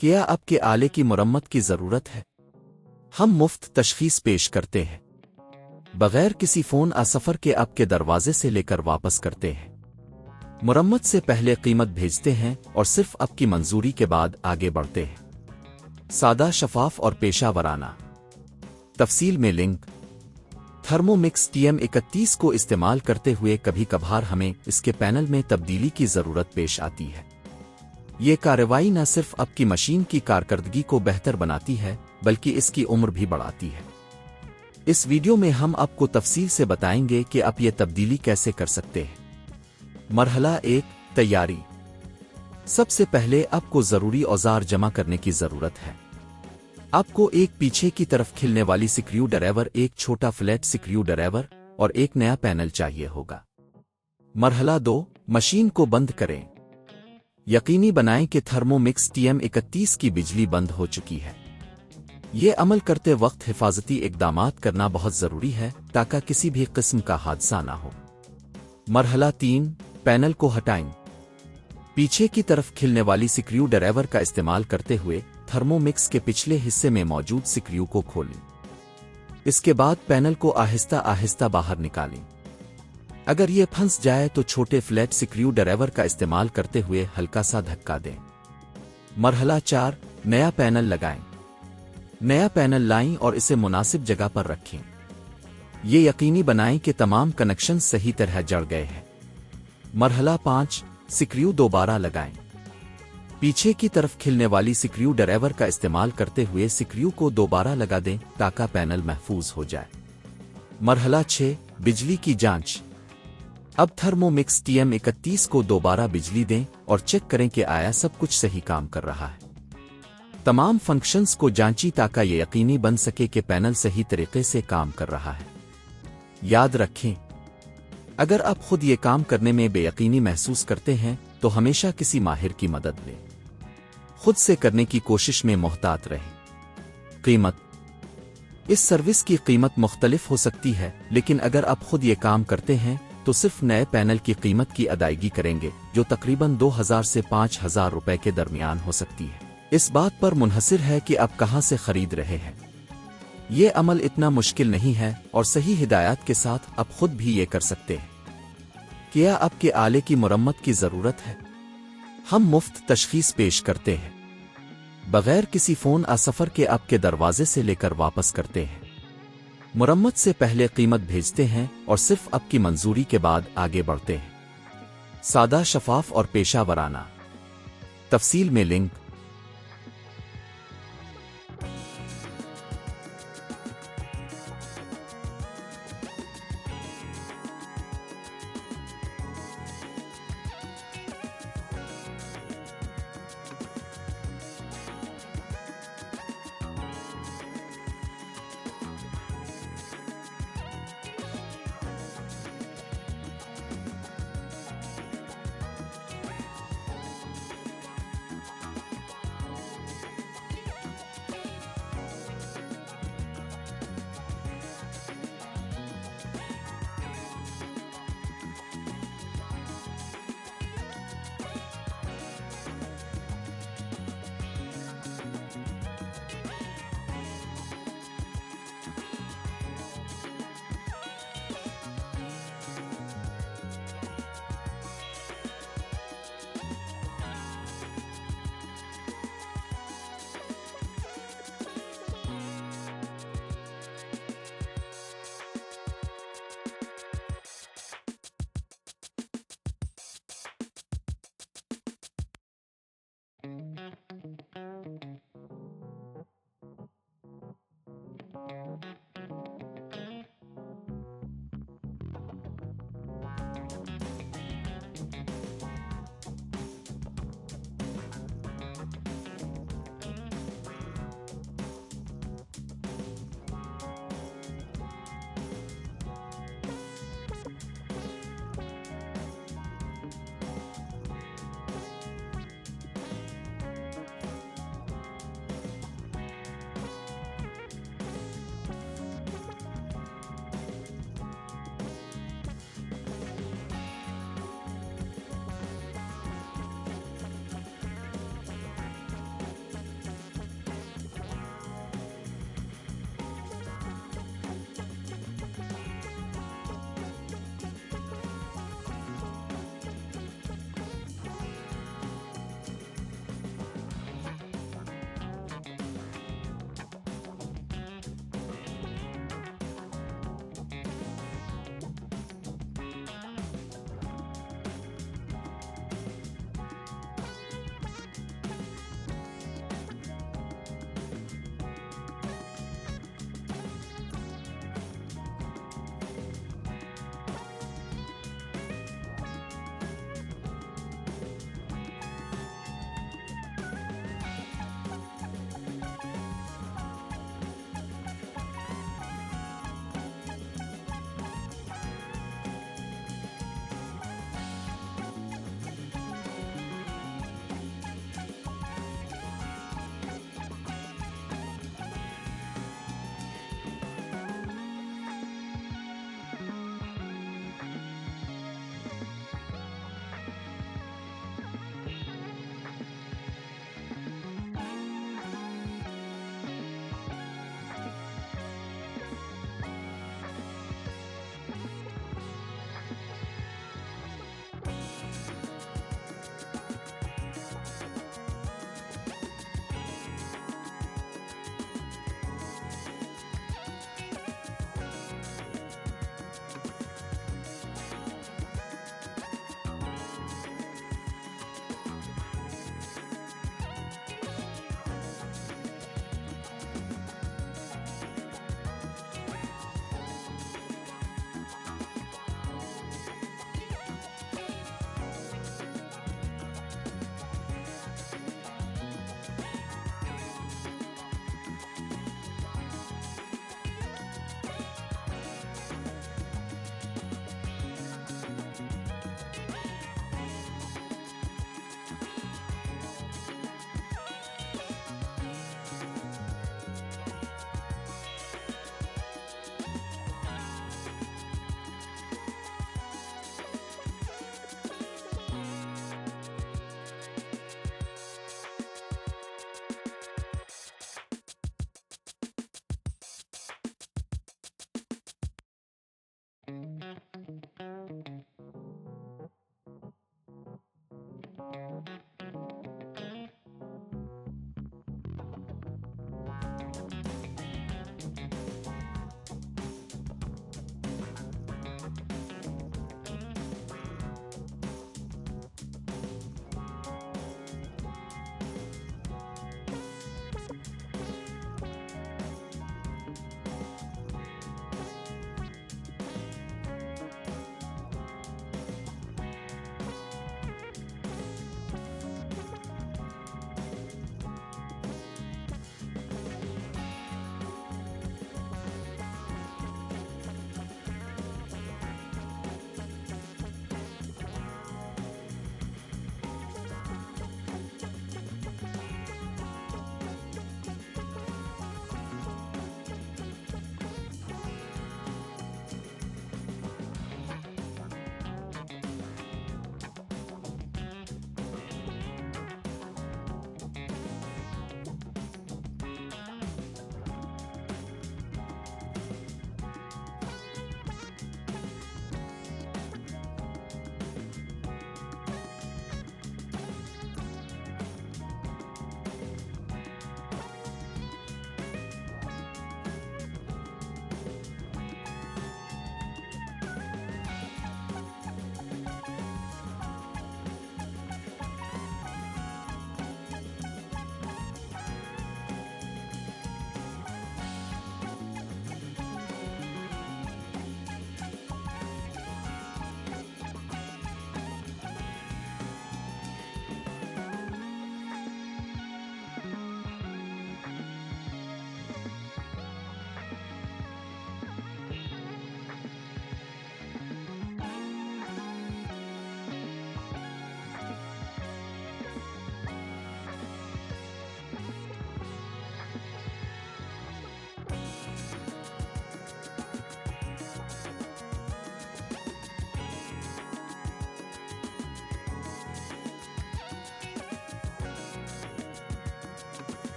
کیا آپ کے آلے کی مرمت کی ضرورت ہے؟ ہم مفت تشخیص پیش کرتے ہیں، بغیر کسی فون سفر کے آپ کے دروازے سے لے کر واپس کرتے ہیں۔ مرمت سے پہلے قیمت بھیجتے ہیں اور صرف آپ کی منظوری کے بعد آگے بڑھتے ہیں۔ سادہ، شفاف اور پیشہ ورانہ۔ تفصیل میں لنک۔ تھرمو مکس TM31 کو استعمال کرتے ہوئے کبھی کبھار ہمیں اس کے پینل میں تبدیلی کی ضرورت پیش آتی ہے۔ یہ کارروائی نہ صرف آپ کی مشین کی کارکردگی کو بہتر بناتی ہے بلکہ اس کی عمر بھی بڑھاتی ہے۔ اس ویڈیو میں ہم آپ کو تفصیل سے بتائیں گے کہ آپ یہ تبدیلی کیسے کر سکتے ہیں۔ مرحلہ 1، تیاری۔ سب سے پہلے آپ کو ضروری اوزار جمع کرنے کی ضرورت ہے۔ آپ کو ایک پیچھے کی طرف کھلنے والی سکریو ڈرایور، ایک چھوٹا فلیٹ سکریو ڈرایور اور ایک نیا پینل چاہیے ہوگا۔ مرحلہ 2، مشین کو بند کریں۔ یقینی بنائیں کہ تھرمو مکس TM31 کی بجلی بند ہو چکی ہے۔ یہ عمل کرتے وقت حفاظتی اقدامات کرنا بہت ضروری ہے تاکہ کسی بھی قسم کا حادثہ نہ ہو۔ مرحلہ 3، پینل کو ہٹائیں۔ پیچھے کی طرف کھلنے والی سکریو ڈرایور کا استعمال کرتے ہوئے تھرمو مکس کے پچھلے حصے میں موجود سکریو کو کھولیں۔ اس کے بعد پینل کو آہستہ آہستہ باہر نکالیں۔ اگر یہ پھنس جائے تو چھوٹے فلیٹ سکریو ڈرایور کا استعمال کرتے ہوئے ہلکا سا دھکا دیں۔ مرحلہ 4، نیا پینل لگائیں۔ نیا پینل لائیں اور اسے مناسب جگہ پر رکھیں۔ یہ یقینی بنائیں کہ تمام کنکشن صحیح طرح جڑ گئے ہیں۔ مرحلہ 5، سکریو دوبارہ لگائیں۔ پیچھے کی طرف کھلنے والی سکریو ڈرایور کا استعمال کرتے ہوئے سکریو کو دوبارہ لگا دیں تاکہ پینل محفوظ ہو جائے۔ مرحلہ 6، بجلی کی جانچ۔ اب تھرمو مکس TM31 کو دوبارہ بجلی دیں اور چیک کریں کہ آیا سب کچھ صحیح کام کر رہا ہے۔ تمام فنکشنز کو جانچی تاکہ یہ یقینی بن سکے کہ پینل صحیح طریقے سے کام کر رہا ہے۔ یاد رکھیں، اگر آپ خود یہ کام کرنے میں بے یقینی محسوس کرتے ہیں تو ہمیشہ کسی ماہر کی مدد لیں۔ خود سے کرنے کی کوشش میں محتاط رہیں۔ قیمت۔ اس سروس کی قیمت مختلف ہو سکتی ہے، لیکن اگر آپ خود یہ کام کرتے ہیں تو صرف نئے پینل کی قیمت کی ادائیگی کریں گے جو تقریباً 2000 سے 5000 روپے کے درمیان ہو سکتی ہے۔ اس بات پر منحصر ہے کہ آپ کہاں سے خرید رہے ہیں۔ یہ عمل اتنا مشکل نہیں ہے اور صحیح ہدایات کے ساتھ آپ خود بھی یہ کر سکتے ہیں۔ کیا آپ کے آلے کی مرمت کی ضرورت ہے؟ ہم مفت تشخیص پیش کرتے ہیں، بغیر کسی فون سفر کے آپ کے دروازے سے لے کر واپس کرتے ہیں۔ مرمت سے پہلے قیمت بھیجتے ہیں اور صرف آپ کی منظوری کے بعد آگے بڑھتے ہیں۔ سادہ، شفاف اور پیشہ ورانہ۔ تفصیل میں لنک۔